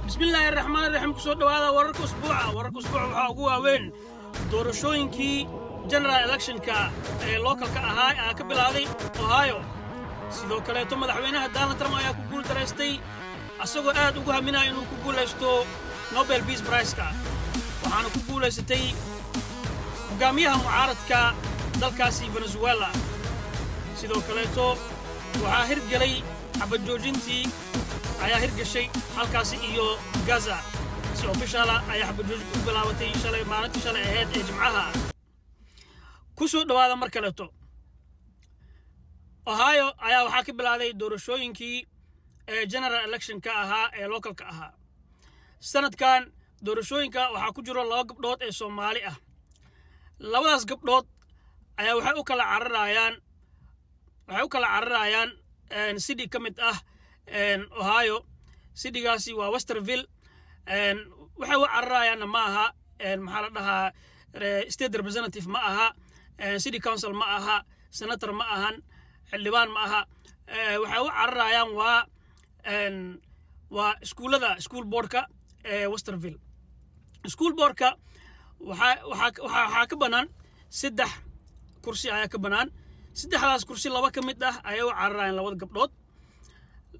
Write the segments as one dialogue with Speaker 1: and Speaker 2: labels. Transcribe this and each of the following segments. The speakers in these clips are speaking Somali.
Speaker 1: بسم الله الرحمن الرحيم كسو دوادا ورك اسبوع waxaa ugu waaweyn doorashooyinkii general election ka ee local ka ahaa ka bilaaday Ohio sidoo kale madaxweynaha Donald Trump ayaa ku guul dareystay asagoo aad ugu haminaya inuu ku guuleysto Nobel Peace Prize ka waxaana ku guuleystay hogaamiyaha mucaaradka dalkaasi Venezuela sidoo kale waxaa hirgelay xabad joojintii ayaa hirgashay halkaasi iyo Gaza si official ayaa xabad joojin ku bilaabatay shalay maalintii shalay ahayd ee Jimcaha ku soo dhawaada mar kale Ohio ayaa waxaa ka bilaaday doorashooyinkii general election ka ahaa ee local ka ahaa sanadkan doorashooyinka waxaa ku jiro laba gabdhood ee Soomaali ah labadaas gabdhood ayaa waxay u kala cararayaan city ka mid ah Ohio citygaasi waa Westerville waxay u cararayaan ma aha maxaa la dhahaa state representative ma aha city council ma aha senator ma ahan xildhibaan ma aha waxay u cararayaan waa school boardka Westerville school boardka waxaa ka banaan 3 kursi ayaa ka banaan 3daas kursi laba ka mid ah ayay u cararayaan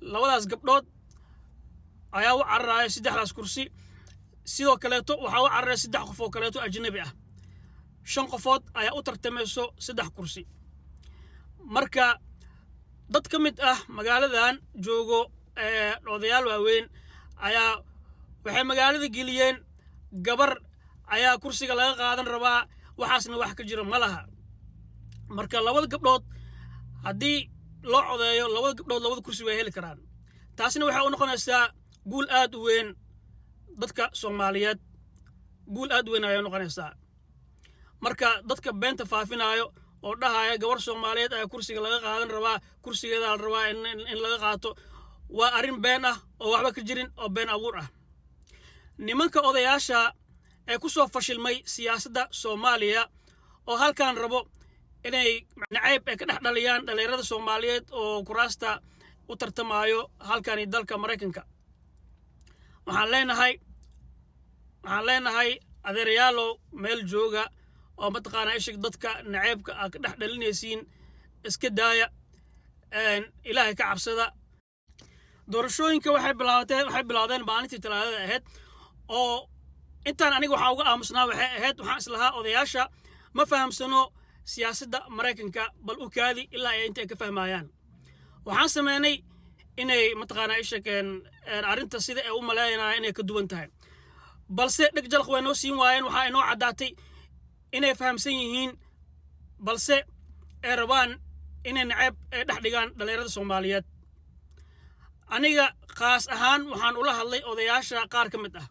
Speaker 1: labadaas gabdhood ayaa u cararaya 3daas kursi sidoo kale waxaa u cararaya 3 qof oo kale ajnabi ah 5 qofood ayaa u tartamayso 3 kursi marka dad ka mid ah magaaladan joogo odayaal waaweyn ayaa waxay magaalada geliyeen gabar ayaa kursiga laga qaadan rabaa waxaasna wax ka jira malaha marka labada gabdhood hadii loo codeeyo labada kursi way heli karaan taasina waxay u noqonaysaa guul aad u weyn dadka Soomaaliyeed guul aad weyn ayay noqonaysaa marka dadka beenta faafinayo oo dhahaya gabar Soomaaliyeed ay kursiga laga qaadan rabaa kursigeeda la rabaa in laga qaato waa arin been ah oo waxba ka jirin oo been abuur ah nimanka odayaasha ee ku soo fashilmay siyaasadda Soomaaliya oo halkaan rabo inay nacayb ka dhaxdhaliyaan dhalinyarada Soomaaliyeed oo kuraasta u tartamayo halkaan dalka Mareykanka waxaan leenahay adeerayaalo meel jooga oo mataqaanaa ishig dadka nacaybka ka dhaxdhalinaysiin iska daaya ilaahay ka cabsada doorashooyinka waxay bilaawdeen maalintii Talaadada ahayd oo intaan aniga waxa uga aamusnaa waxay ahayd waxaan islahaa odayaasha ma fahamsano siyaasadda Mareykanka bal u kaadi ilaa ay inta ka fahmayaan waxaan sameynay inay mataqaanaa ishakeen arinta sida ay u maleeyaan inay ka duwan tahay balse dhig jalq way noo siin waayeen waxa inoo cadaatay inay fahamsan yihiin balse ay rabaan inay nacayb dhex dhigaan dhalinyarada Soomaaliyeed aniga qaas ahaan waxaan ula hadlay odayaasha qaar ka mid ah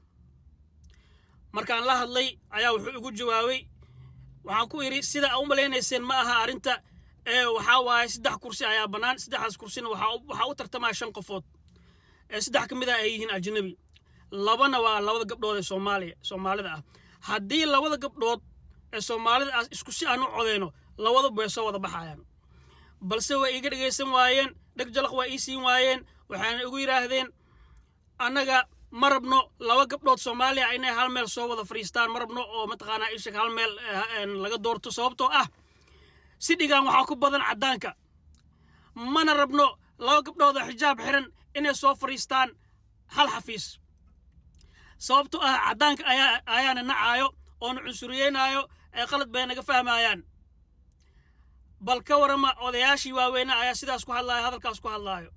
Speaker 1: markaan la hadlay ayaa wuxuu ugu jawaabay waxaan ku iri sida u maleynayseen ma aha arinta waxa waay 3 kursi ayaa banaan 3daas kursina waxa u tartamaya 5 qofood 3 ka mid ah ay yihiin ajnabi labana waa labada gabdhood ee Soomaalida ah hadii labada gabdhood ee Soomaalida isku si aan u codeeno labada bay soo wada baxayaan balse way iga dhageysan waayeen dhag jalq way siin waayeen waxaan ugu yiraahdeen anaga marabno laba gabdhood Soomaaliya inay hal meel soo wada fariistaan marabno oo mataqaanaa ishak hal meel laga doorto sababtoo ah sidhigan waxa ku badan cadaanka mana rabno laba gabdhood oo xijaab xiran inay soo fariistaan hal xafiis sababtoo ah cadaanka ayaana nacaayo oo cunsuriyeenayo ay qalad bay naga fahmayaan bal ka warama odayaashii waaweyn ayaa sidaas ku hadlaaya hadalkaas ku hadlaayo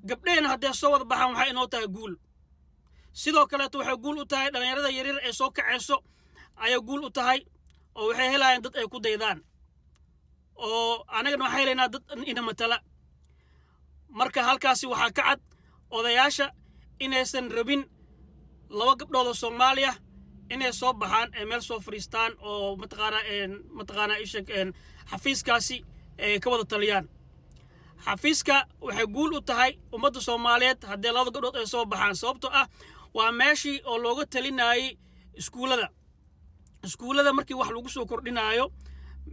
Speaker 1: gabdheena hadday soo wada baxaan waxay inoo tahay guul sidoo kale waxay guul u tahay dhalinyarada yaryar ee soo kaceyso ayaa guul u tahay oo waxay helayaan dad ay ku daydaan oo anagana waxay helayna dad ina matala marka halkaasi waxa ka cad odayaasha inaysan rabin laba gabdhood oo Soomaaliya inay soo baxaan ee meel soo fariistaan oo mataqaanaa ishak xafiiskaasi ka wada taliyaan xafiiska waxay guul u tahay ummadda Soomaaliyeed haddii laba gabdhood ay soo baxaan sababtoo ah waa meeshii oo looga talinayay iskuulada markii wax lagu soo kordhinayo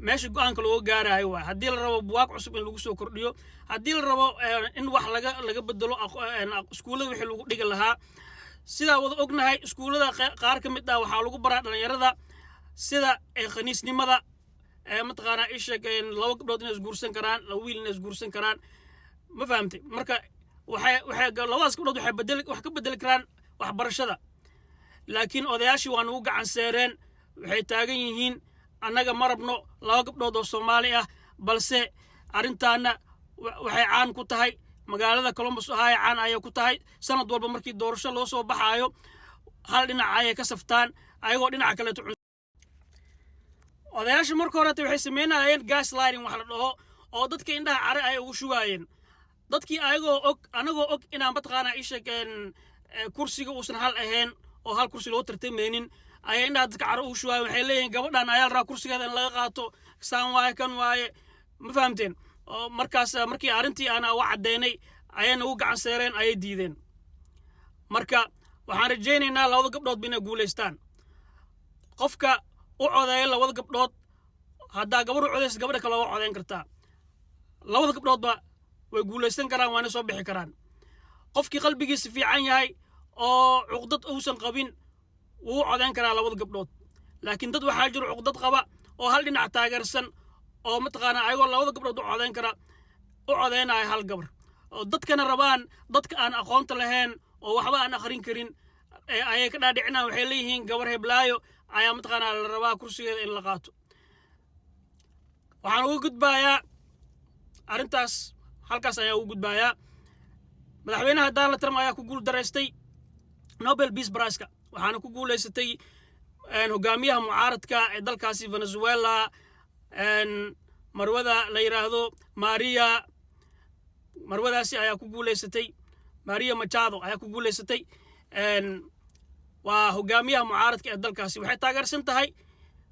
Speaker 1: meesha go'aanka loo gaarayo waa hadii la rabo buugaag cusub in lagu soo kordhiyo hadii la rabo in wax laga bedelo iskuulada wixii lagu dhigi lahaa sidaa wada ognahay iskuullada qaar ka mid ah waxaa lagu baraa dhalinyarada sida khaniisnimada mataqaanaa isheg laba gabdhood inay isguursan karaan laba wiil inay isguursan karaan ma fahamtay marka waxay labadaas gabdhood wax ka bedeli karaan waxbarashada laakiin odayaashii waa nagu gacan seereen waxay taagan yihiin annaga ma rabno laba gabdhood oo Soomaali ah balse arrintaana waxay caan ku tahay magaalada Columbus Ohio caan ayay ku tahay sanad walba markii doorasho loo soo baxaayo hal dhinac ayay ka saftaan ayagoo dhinaca kale odayaasha marka hore waxay sameynayeen gaslighting wax la dhaho oo dadka indhaha care ay ugu shubaayeen dadkii anagoo og inaan mataqaanaa ishageen kursiga uusan hal ahayn oo hal kursi loo tartamaynin ayay indhaha dadka care ugu shubaayeen waxay leeyihiin gabadhan ayaa la rabaa kursigeeda in laga qaato saan waaye kan waaye ma fahamteen oo markaas markii arrintii aan uga caddeynay ayay nagu gacan seereen ayay diideen marka waxaan rajaynaynaa labada gabdhoodba inay guulaystaan qofka u codeeya labada gabdhood haddaa gabar u codeysa gabadha kale waa codeyn kartaa labada gabdhoodba way guulaysan karaan waana soo bixi karaan qofkii qalbigiisa fiican yahay oo cuqdad uusan qabin wuu codeyn karaa labada gabdhood laakiin dad waxaa jiro cuqdad qaba oo hal dhinac taageersan oo mataqaanaa ayagoo labada gabdhood u codeynaya hal gabar oo dadkana rabaan dadka aan aqoonta lahayn oo waxba aan akhrin karin ayay ka dhaadhicinaan waxay leeyihiin gabar heblaayo ayaa mataqaanaa la rabaa kursigeeda in la qaato waxaan uga gudbayaa arrintaas halkaas ayaa ugu gudbayaa madaxweynaha Donald Trump ayaa ku guul daraystay Nobel Peace Prize-ka waxaana ku guulaysatay hogaamiyaha mucaaradka ee dalkaasi Venezuela marwada la yiraahdo marwadaasi ayaa ku guulaysatay Maria Machado ayaa ku guulaysatay waa hogaamiyaha mucaaradka ee dalkaasi waxay taageersan tahay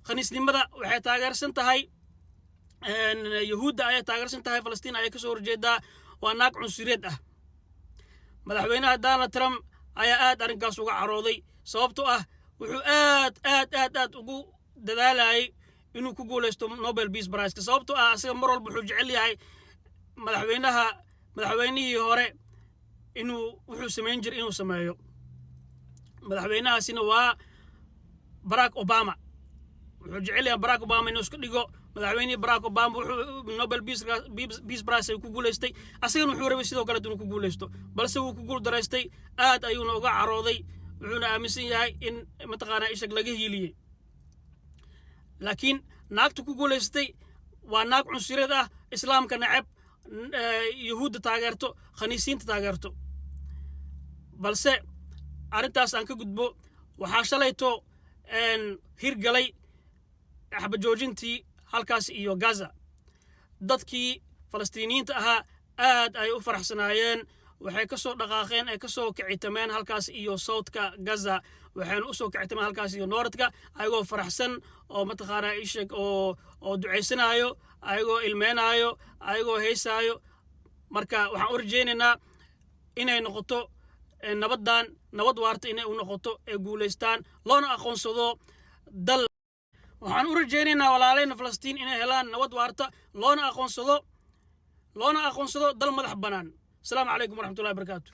Speaker 1: khaniisnimada waxay taageersan tahay yahuudda ayay taageersan tahay Falastiin ayay ka soo horjeedaa waa naag cunsureed ah madaxweynaha Donald Trump ayaa aad arrinkaas uga carooday sababtoo ah wuxuu aad ugu dadaalayay inuu ku guuleysto Nobel Peace Prize sababtoo ah asaga mar walba wuxuu jecel yahay madaxweynihii hore inuu wuxuu sameyn jiray inuu sameeyo madaxweynahaasina waa Barack Obama wuxuu jecel yahay Barack Obama inuu iska dhigo madaxweynihii Barack Obama wuxuu Nobel Peace Prize ku guuleystay asagana wuxuu rabay sidoo kale inuu ku guuleysto balse wuu ku guul daraystay aad ayuuna uga carooday wuxuuna aaminsan yahay in mataqaanaa ishag laga hiiliyay laakiin naagtu ku guulaystay waa naag cunsureed ah islaamka nacab yahuudda taageerto khaniisiinta taageerto balse arrintaas aan ka gudbo waxaa shalayto hirgalay xabajoojintii halkaas iyo Gaza dadkii Falastiiniyiinta ahaa aad ay u faraxsanaayeen waxay ka soo dhaqaaqeen ay ka soo kicitameen halkaas iyo Southka Gaza waxayna u soo kicitameen halkaas iyo Northka ayagoo faraxsan oo mataqaanaa ishag oo duceysanayo ayagoo ilmeenayo ayagoo heesaayo marka waxaan u rajaynaynaa inay noqoto nabad waarta inay u noqoto ee guulaystaan loona aqoonsado dal waxaan u rajaynaynaa walaalayna Falastiin inay helaan nabad waarta loona aqoonsado dal madax bannaan. Asalaamu calaykum waraxmatullaahi wabarakaatuh.